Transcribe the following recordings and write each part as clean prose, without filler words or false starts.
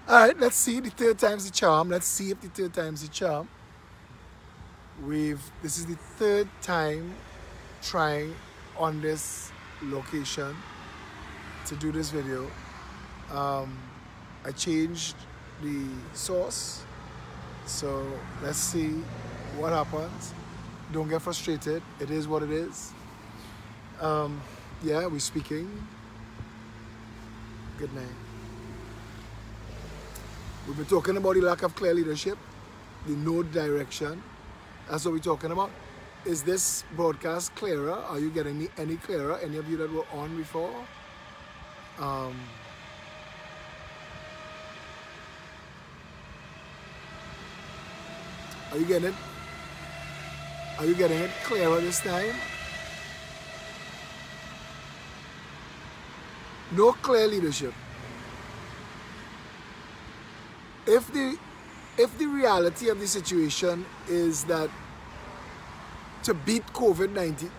All right, let's see the third time's the charm. Let's see if the third time's the charm. This is the third time trying on this location to do this video. I changed the source, so let's see what happens. Don't get frustrated. It is what it is. Yeah, we're speaking. Good night. We've been talking about the lack of clear leadership, the no direction. That's what we're talking about. Is this broadcast clearer? Are you getting me any clearer? Any of you that were on before? Are you getting it? Are you getting it clearer this time? No clear leadership. If the reality of the situation is that to beat COVID-19,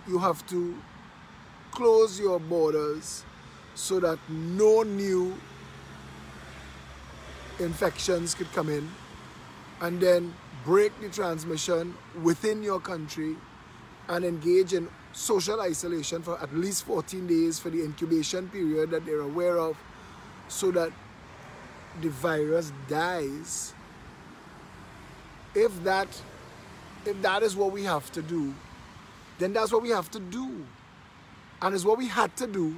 you have to close your borders so that no new infections could come in, and then break the transmission within your country and engage in social isolation for at least 14 days for the incubation period that they're aware of, so that the virus dies. If that is what we have to do, then that's what we have to do. And it's what we had to do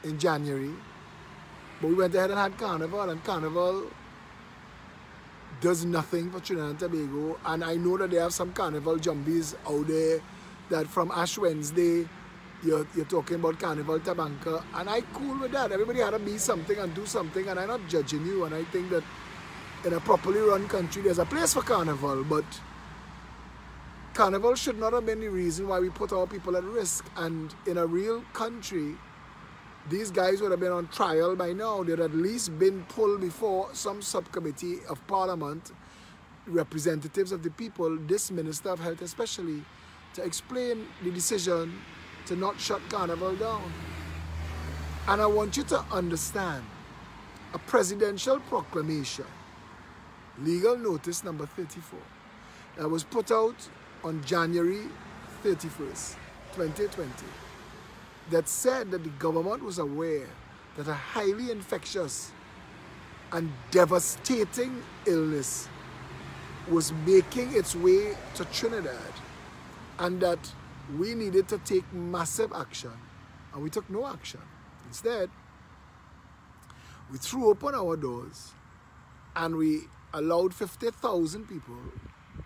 in January. But we went ahead and had Carnival, and Carnival does nothing for Trinidad and Tobago. And I know that they have some Carnival jumbies out there that from Ash Wednesday, you're talking about Carnival Tabanca, and I cool with that. Everybody had to be something and do something, and I'm not judging you. And I think that in a properly run country, there's a place for Carnival, but Carnival should not have been the reason why we put our people at risk. And in a real country, these guys would have been on trial by now. They'd at least been pulled before some subcommittee of Parliament, representatives of the people, this Minister of Health especially, to explain the decision to not shut Carnival down. And I want you to understand, a presidential proclamation, legal notice number 34, that was put out on January 31st, 2020, that said that the government was aware that a highly infectious and devastating illness was making its way to Trinidad, and that we needed to take massive action, and we took no action. Instead, we threw open our doors and we allowed 50,000 people,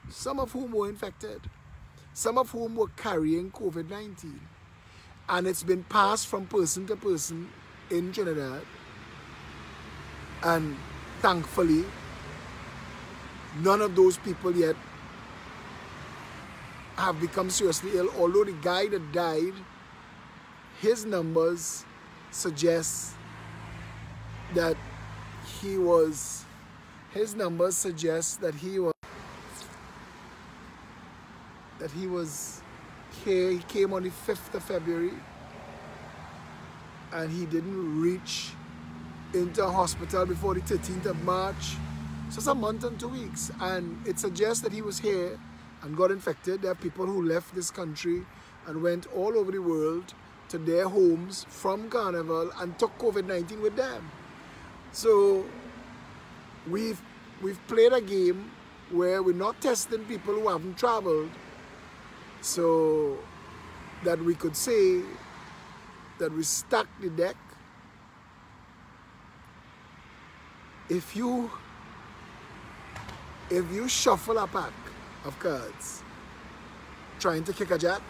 some of whom were infected, some of whom were carrying COVID-19, and it's been passed from person to person in Trinidad. And thankfully, none of those people yet have become seriously ill, although the guy that died, his numbers suggest that he was here. He came on the 5th of February and he didn't reach into a hospital before the 13th of March. So it's a month and 2 weeks, and it suggests that he was here and got infected. There are people who left this country and went all over the world to their homes from Carnival and took COVID-19 with them. So we've played a game where we're not testing people who haven't traveled, so that we could say that we stacked the deck. If you shuffle a pack of cards trying to kick a jack,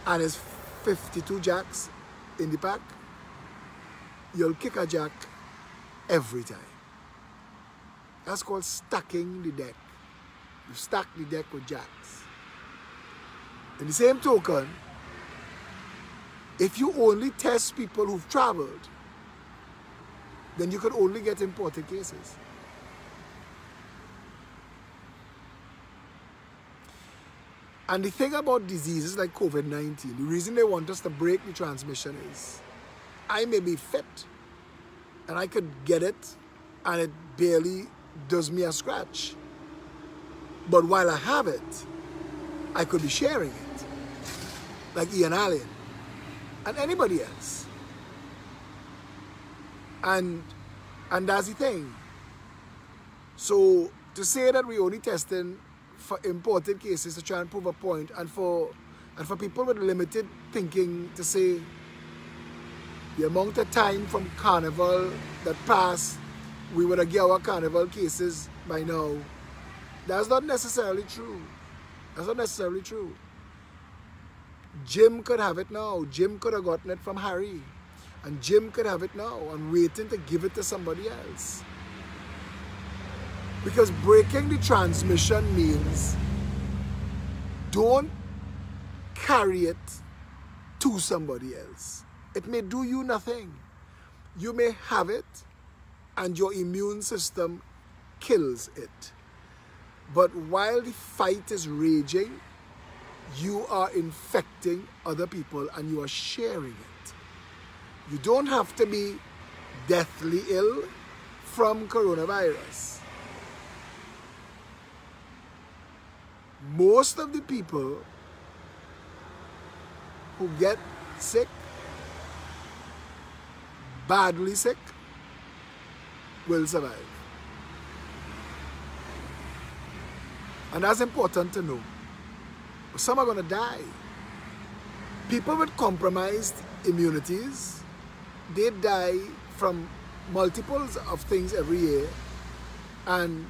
and it's 52 jacks in the pack, you'll kick a jack every time. That's called stacking the deck. You stack the deck with jacks. In the same token, if you only test people who've traveled, then you could only get imported cases. And the thing about diseases like COVID-19, the reason they want us to break the transmission is I may be fit and I could get it and it barely does me a scratch. But while I have it, I could be sharing it, like Ian Allen and anybody else. And that's the thing. So to say that we're only testing for imported cases to try and prove a point, and for people with limited thinking to say the amount of time from Carnival that passed, we would have get our Carnival cases by now. That's not necessarily true. That's not necessarily true. Jim could have it now. Jim could have gotten it from Harry. And Jim could have it now and waiting to give it to somebody else. Because breaking the transmission means don't carry it to somebody else. It may do you nothing. You may have it and your immune system kills it. But while the fight is raging, you are infecting other people and you are sharing it. You don't have to be deathly ill from coronavirus. Most of the people who get sick, badly sick, will survive. And that's important to know. Some are going to die. People with compromised immunities, they die from multiples of things every year. And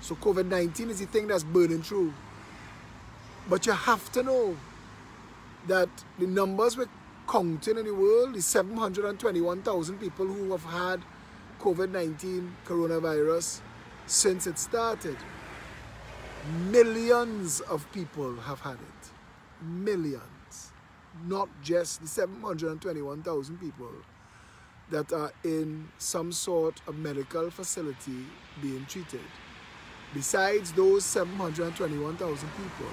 so COVID-19 is the thing that's burning through. But you have to know that the numbers we're counting in the world is 721,000 people who have had COVID-19 coronavirus since it started. Millions of people have had it. Millions. Not just the 721,000 people that are in some sort of medical facility being treated. Besides those 721,000 people,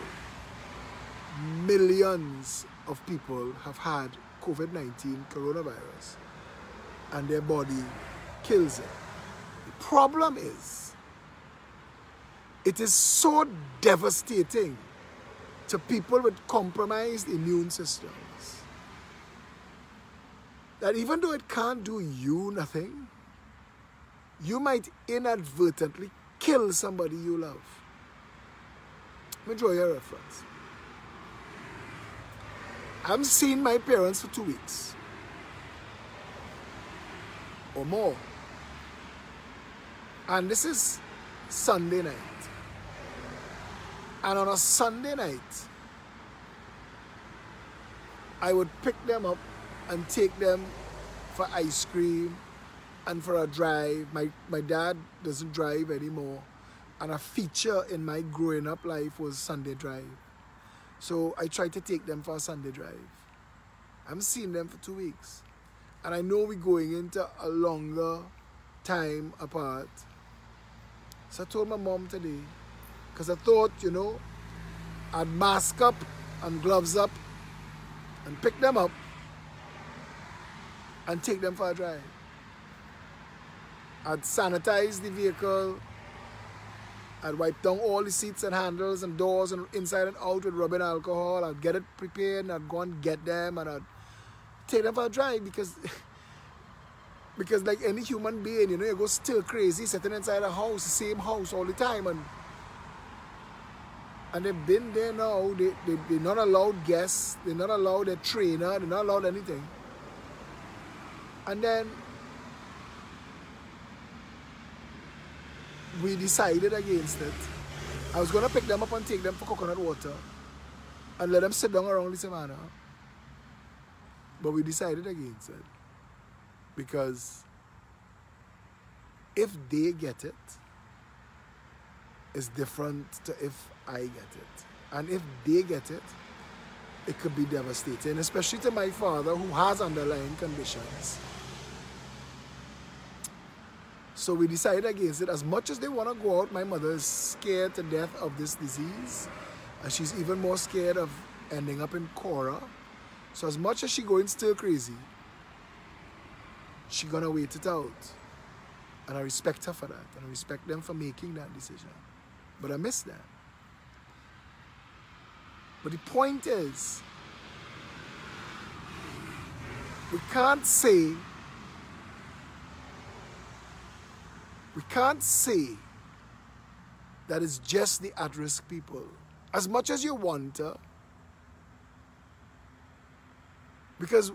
millions of people have had COVID-19 coronavirus and their body kills it. The problem is, it is so devastating to people with compromised immune systems that even though it can't do you nothing, you might inadvertently kill somebody you love. Let me draw you a reference. I haven't seen my parents for 2 weeks or more. And this is Sunday night. And on a Sunday night, I would pick them up and take them for ice cream and for a drive. My dad doesn't drive anymore. And a feature in my growing up life was Sunday drive. So I tried to take them for a Sunday drive. I haven't seen them for 2 weeks. And I know we're going into a longer time apart. So I told my mom today, because I thought, you know, I'd mask up and gloves up and pick them up and take them for a drive. I'd sanitize the vehicle. I'd wipe down all the seats and handles and doors and inside and out with rubbing alcohol. I'd get it prepared and I'd go and get them and I'd take them for a drive because like any human being, you know, you go still crazy sitting inside a house, the same house all the time, and they've been there now. They're not allowed guests, they're not allowed a trainer, they're not allowed anything. And then we decided against it. I was going to pick them up and take them for coconut water and let them sit down around the savannah. But we decided against it. Because if they get it, it's different to if I get it. And if they get it, it could be devastating, especially to my father who has underlying conditions. So we decided against it. As much as they want to go out, my mother is scared to death of this disease. And she's even more scared of ending up in Cora. So as much as she's going still crazy, she's gonna wait it out. And I respect her for that. And I respect them for making that decision. But I miss that. But the point is, we can't say that it's just the at-risk people. As much as you want to, because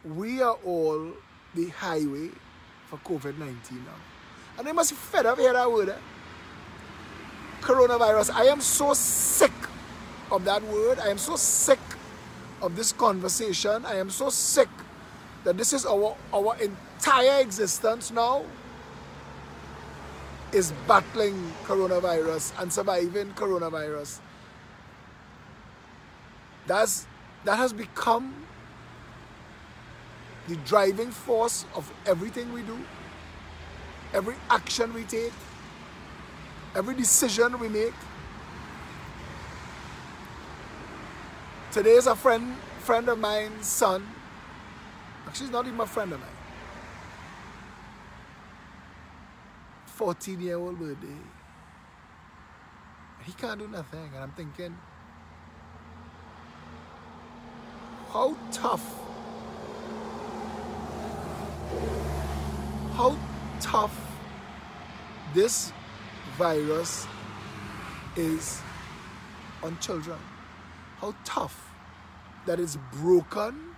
we are all the highway for COVID-19 now. And they must be fed up, hear that word, eh? Coronavirus. I am so sick of that word. I am so sick of this conversation. I am so sick that this is our entire existence now is battling coronavirus and surviving coronavirus. That has become the driving force of everything we do, every action we take, every decision we make. Today is a friend of mine's son. Actually, he's not even a friend of mine. 14-year-old birthday. He can't do nothing. And I'm thinking, how tough this virus is on children. How tough that it's broken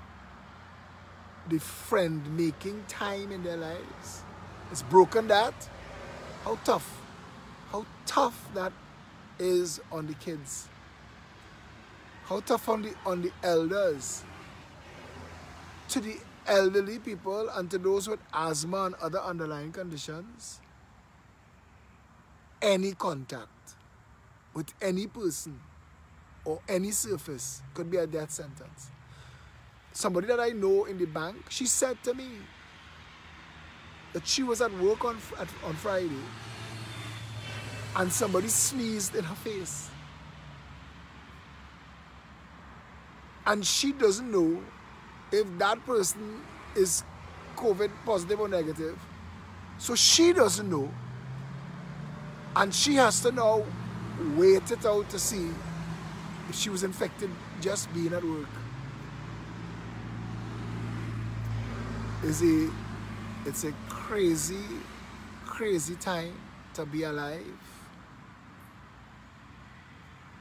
the friend-making time in their lives. It's broken that. How tough that is on the kids. How tough on the elders. To the elderly people and to those with asthma and other underlying conditions, any contact with any person or any surface could be a death sentence. Somebody that I know in the bank, she said to me that she was at work on Friday and somebody sneezed in her face. And she doesn't know if that person is COVID positive or negative. So she doesn't know. And she has to now wait it out to see if she was infected just being at work. It's a crazy, crazy time to be alive.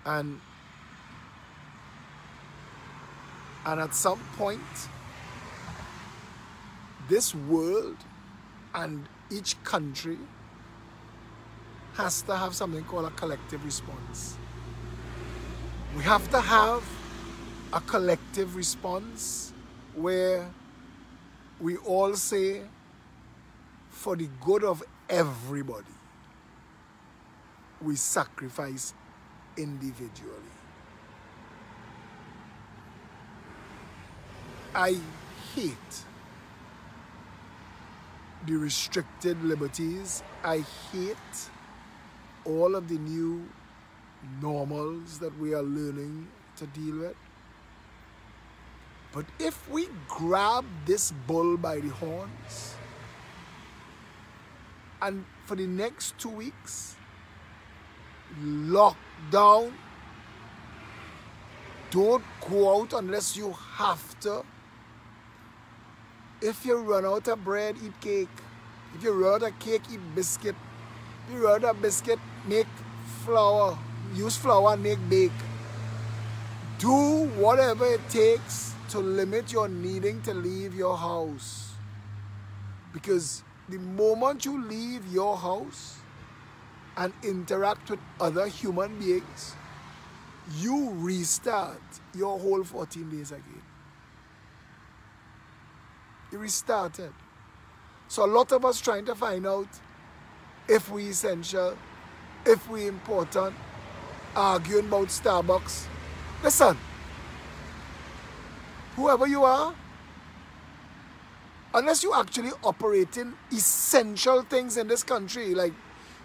And at some point, this world and each country has to have something called a collective response. We have to have a collective response where we all say, for the good of everybody, we sacrifice individually. I hate the restricted liberties. I hate all of the new normals that we are learning to deal with. But if we grab this bull by the horns and for the next 2 weeks, lock down, don't go out unless you have to. If you run out of bread, eat cake. If you run out of cake, eat biscuit. If you run out of biscuit, make flour. Use flour and make bake. Do whatever it takes to limit your needing to leave your house. Because the moment you leave your house and interact with other human beings, you restart your whole 14 days again. You restarted. So a lot of us trying to find out if we essential, if we important, arguing about Starbucks. Listen, whoever you are, unless you actually operating essential things in this country, like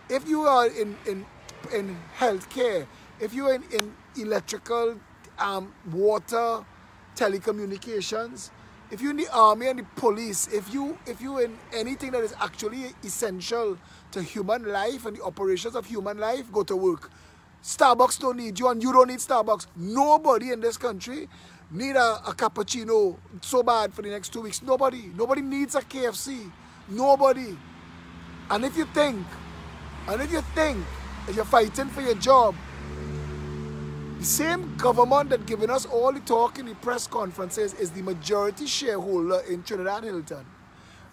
if you are in healthcare, if you are in electrical, water, telecommunications, if you're in the army and the police, if you in anything that is actually essential to human life and the operations of human life, go to work. Starbucks don't need you and you don't need Starbucks. Nobody in this country need a cappuccino so bad for the next 2 weeks. Nobody. Nobody needs a KFC. Nobody. And if you think if you're fighting for your job, the same government that giving us all the talk in the press conferences is the majority shareholder in Trinidad Hilton.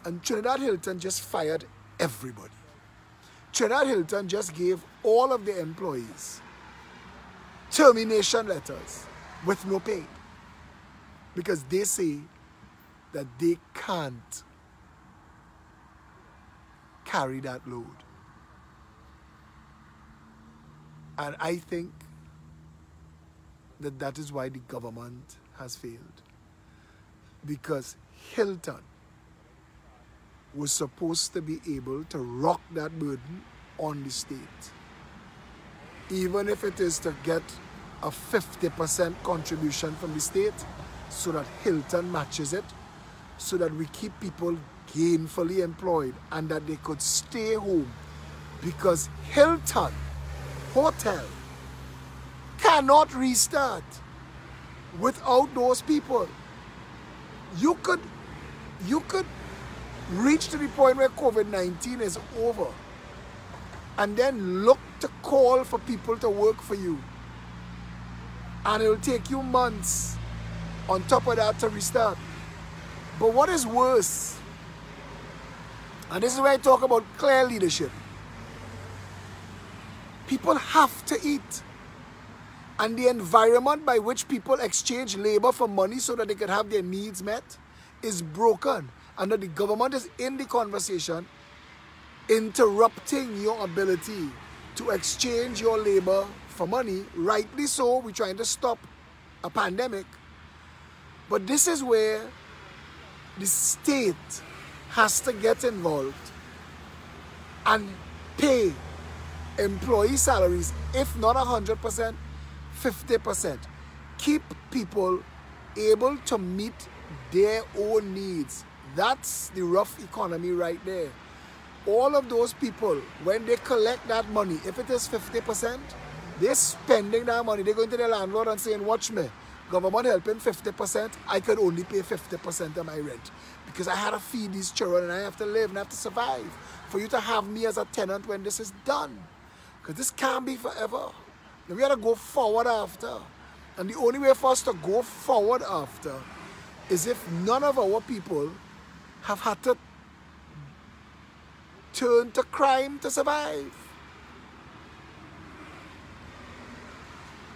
And Trinidad Hilton just fired everybody. Trinidad Hilton just gave all of their employees termination letters with no pay. Because they say that they can't carry that load. And I think that is why the government has failed. Because Hilton was supposed to be able to rock that burden on the state. Even if it is to get a 50% contribution from the state so that Hilton matches it, so that we keep people gainfully employed and that they could stay home. Because Hilton Hotel cannot restart without those people. You could reach to the point where COVID-19 is over and then look to call for people to work for you. And it will take you months on top of that to restart. But what is worse, and this is where I talk about clear leadership, people have to eat. And the environment by which people exchange labor for money so that they can have their needs met is broken. And that the government is in the conversation, interrupting your ability to exchange your labor for money. Rightly so, we're trying to stop a pandemic. But this is where the state has to get involved and pay employee salaries, if not 100%, 50%. Keep people able to meet their own needs. That's the rough economy right there. All of those people, when they collect that money, if it is 50%, they're spending that money. They're going to their landlord and saying, watch me, government helping 50%, I could only pay 50% of my rent. Because I had to feed these children and I have to live and I have to survive. For you to have me as a tenant when this is done. Because this can't be forever. And we got to go forward after. And the only way for us to go forward after is if none of our people have had to turn to crime to survive.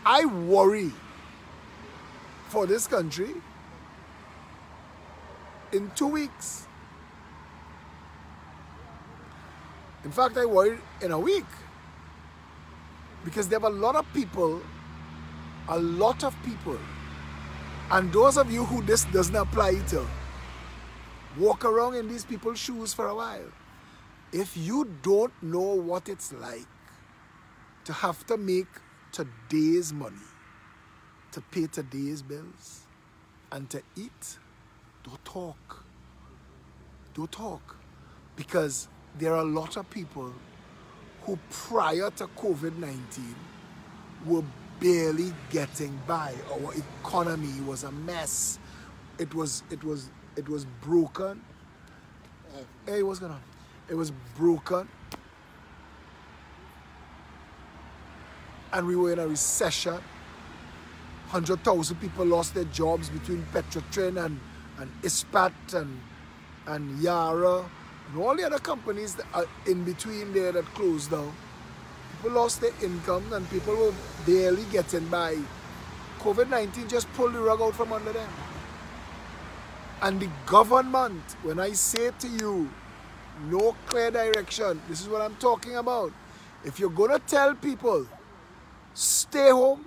I worry for this country in 2 weeks. In fact, I worry in a week. Because there are a lot of people, and those of you who this doesn't apply to, walk around in these people's shoes for a while. If you don't know what it's like to have to make today's money, to pay today's bills, and to eat, don't talk. Don't talk. Because there are a lot of people who prior to COVID-19 were barely getting by. Our economy was a mess. It was broken. Hey, what's going on? It was broken. And we were in a recession. 100,000 people lost their jobs between Petrotrin and Ispat and Yara. And all the other companies that are in between there that closed down. People lost their income and people were barely getting by. COVID-19 just pulled the rug out from under them. And the government, when I say to you, no clear direction, this is what I'm talking about. If you're going to tell people, stay home,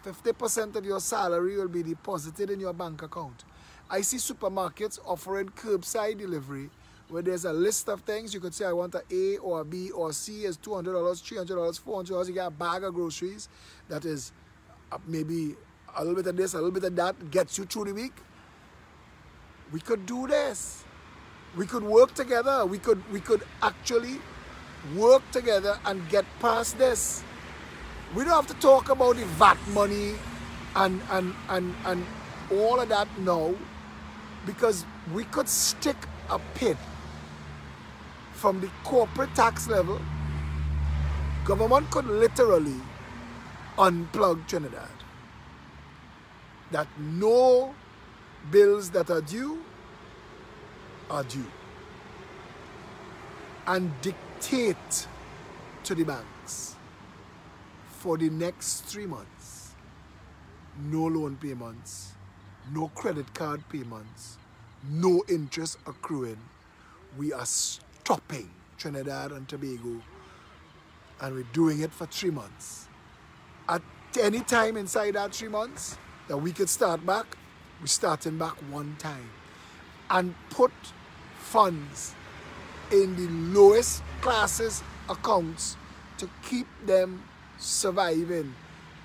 50% of your salary will be deposited in your bank account. I see supermarkets offering curbside delivery where there's a list of things. You could say I want an A or a B or a C is $200, $300, $400. You get a bag of groceries that is maybe a little bit of this, a little bit of that, gets you through the week. we could do this. We could work together. We could actually work together and get past this. We don't have to talk about the VAT money and all of that now, because we could stick a pin from the corporate tax level. Government could literally unplug Trinidad. That no bills that are due. And dictate to the banks for the next 3 months, no loan payments, no credit card payments, no interest accruing. We are stopping Trinidad and Tobago, and we're doing it for 3 months. At any time inside that 3 months that we could start back, we're starting back one time, and put funds in the lowest classes accounts to keep them surviving,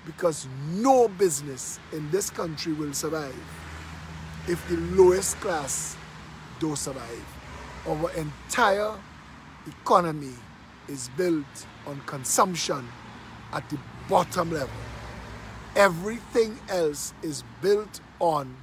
because no business in this country will survive if the lowest class don't survive. Our entire economy is built on consumption at the bottom level. Everything else is built on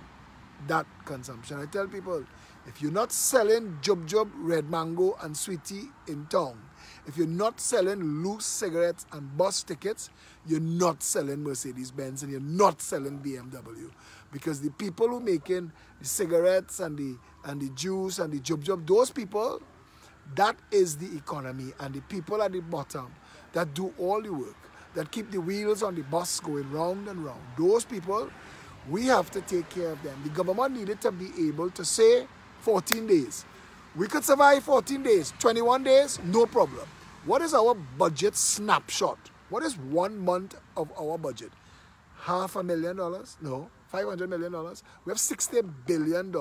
that consumption. I tell people, if you're not selling Jub, Red Mango and Sweetie in town, if you're not selling loose cigarettes and bus tickets, you're not selling Mercedes-Benz and you're not selling BMW. Because the people who making the cigarettes and the juice and the Jub, those people, that is the economy. And the people at the bottom that do all the work, that keep the wheels on the bus going round and round, those people, we have to take care of them. The government needed to be able to say 14 days. We could survive 14 days. 21 days, no problem. What is our budget snapshot? What is 1 month of our budget? $500,000? No. $500 million? We have $60 billion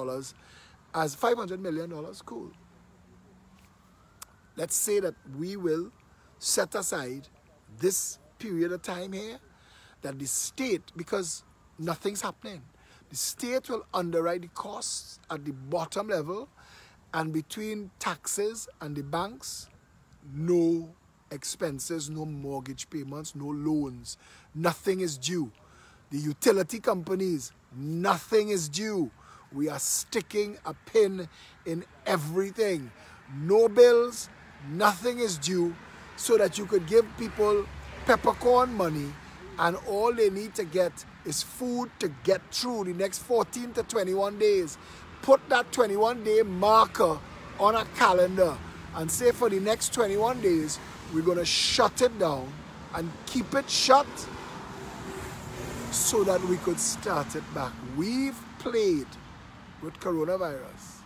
as $500 million. Cool. Let's say that we will set aside this period of time here, that the state, because nothing's happening, the state will underwrite the costs at the bottom level, and between taxes and the banks, no expenses, no mortgage payments, no loans. Nothing is due. The utility companies, nothing is due. We are sticking a pin in everything. No bills, nothing is due, so that you could give people peppercorn money, and all they need to get is food to get through the next 14 to 21 days. Put that 21-day marker on a calendar and say for the next 21 days, we're going to shut it down and keep it shut so that we could start it back. We've played with coronavirus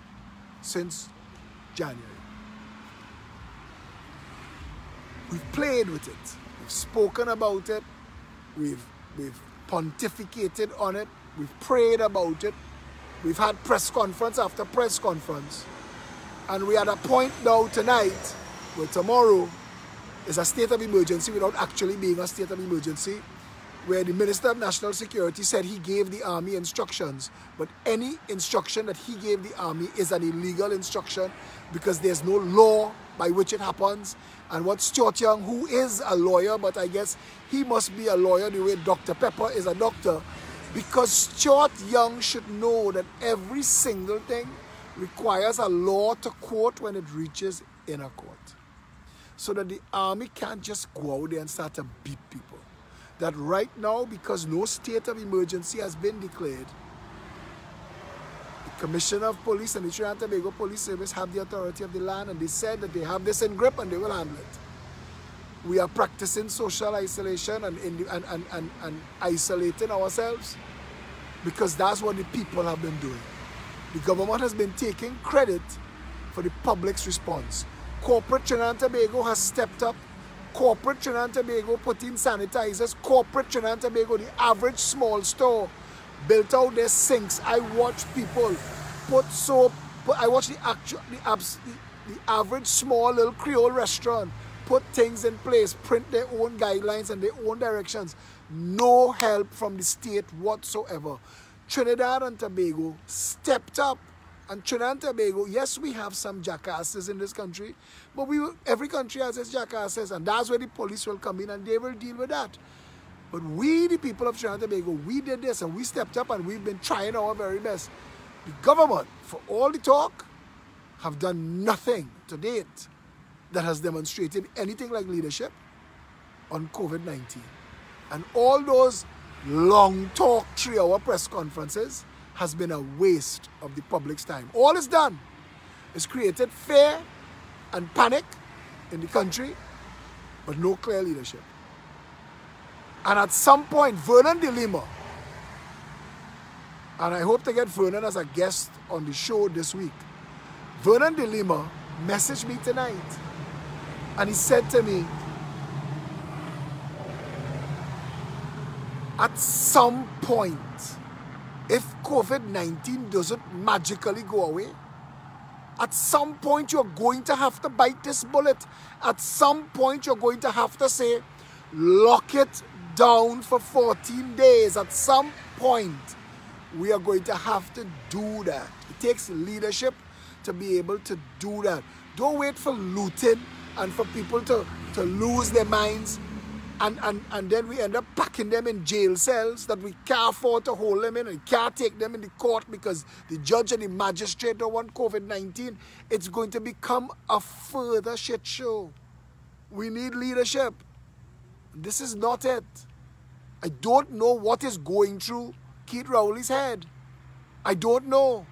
since January. We've played with it. We've spoken about it. We've pontificated on it. We've prayed about it. We've had press conference after press conference. And we're at a point now tonight where tomorrow is a state of emergency without actually being a state of emergency, where the Minister of National Security said he gave the army instructions, but any instruction that he gave the army is an illegal instruction because there's no law by which it happens. And what Stuart Young, who is a lawyer, but I guess he must be a lawyer the way Dr. Pepper is a doctor, because Stuart Young should know that every single thing requires a law to court when it reaches inner court. So that the army can't just go out there and start to beat people. That right now, because no state of emergency has been declared, the Commissioner of Police and the Trinidad and Tobago Police Service have the authority of the land, and they said that they have this in grip and they will handle it. We are practicing social isolation and isolating ourselves because that's what the people have been doing. The government has been taking credit for the public's response. Corporate Trinidad and Tobago has stepped up. Corporate Trinidad and Tobago put in sanitizers. Corporate Trinidad and Tobago, the average small store, built out their sinks. I watch people put soap. I watch the average small little Creole restaurant put things in place, print their own guidelines and their own directions. No help from the state whatsoever. Trinidad and Tobago stepped up And Trinidad and Tobago, yes, we have some jackasses in this country, but every country has its jackasses, and that's where the police will come in and they will deal with that. But we, the people of Trinidad and Tobago, we did this and we stepped up and we've been trying our very best. The government, for all the talk, have done nothing to date that has demonstrated anything like leadership on COVID-19. And all those long talk 3-hour press conferences has been a waste of the public's time. All it's done is created fear and panic in the country, but no clear leadership. And at some point, Vernon de Lima, and I hope to get Vernon as a guest on the show this week, Vernon de Lima messaged me tonight and he said to me, at some point, if COVID-19 doesn't magically go away, at some point you're going to have to bite this bullet. At some point you're going to have to say, lock it down for 14 days. At some point, we are going to have to do that. It takes leadership to be able to do that. Don't wait for looting and for people to lose their minds. And then we end up packing them in jail cells that we can't afford to hold them in and can't take them in the court because the judge and the magistrate don't want COVID-19. It's going to become a further shit show. We need leadership. This is not it. I don't know what is going through Keith Rowley's head. I don't know.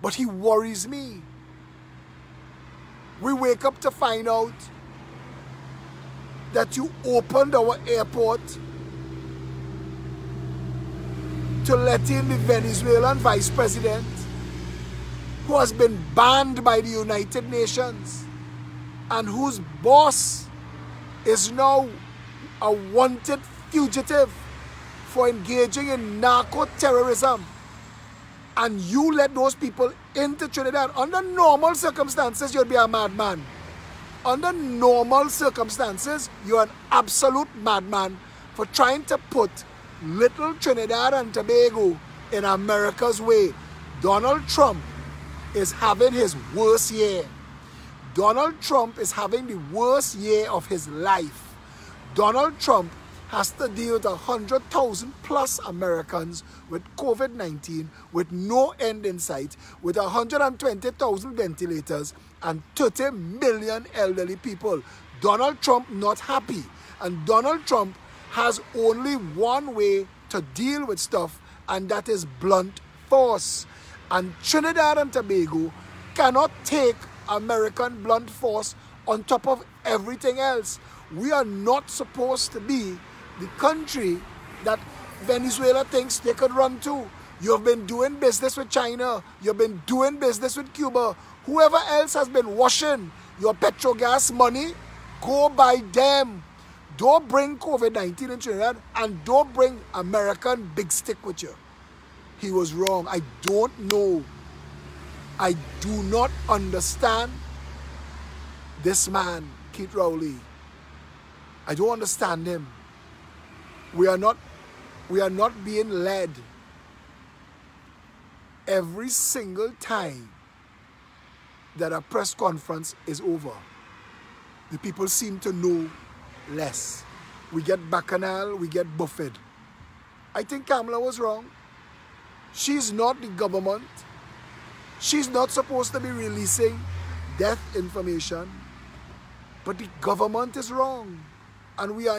But he worries me. We wake up to find out that you opened our airport to let in the Venezuelan vice president who has been banned by the United Nations and whose boss is now a wanted fugitive for engaging in narco-terrorism. And you let those people into Trinidad. Under normal circumstances, you'd be a madman. Under normal circumstances, you're an absolute madman for trying to put little Trinidad and Tobago in America's way. Donald Trump is having his worst year. Donald Trump is having the worst year of his life. Donald Trump has to deal with 100,000 plus Americans with COVID-19 with no end in sight, with 120,000 ventilators and 30 million elderly people. Donald Trump not happy. And Donald Trump has only one way to deal with stuff, and that is blunt force. And Trinidad and Tobago cannot take American blunt force on top of everything else. We are not supposed to be the country that Venezuela thinks they could run to. You've been doing business with China. You've been doing business with Cuba. Whoever else has been washing your Petrogas money, go by them. Don't bring COVID-19 in Trinidad and don't bring American big stick with you. He was wrong. I don't know. I do not understand this man, Keith Rowley. I don't understand him. We are not being led. Every single time that a press conference is over, the people seem to know less. We get Bacchanal, we get Buffett. I think Kamala was wrong. She's not the government. She's not supposed to be releasing death information. But the government is wrong. And we are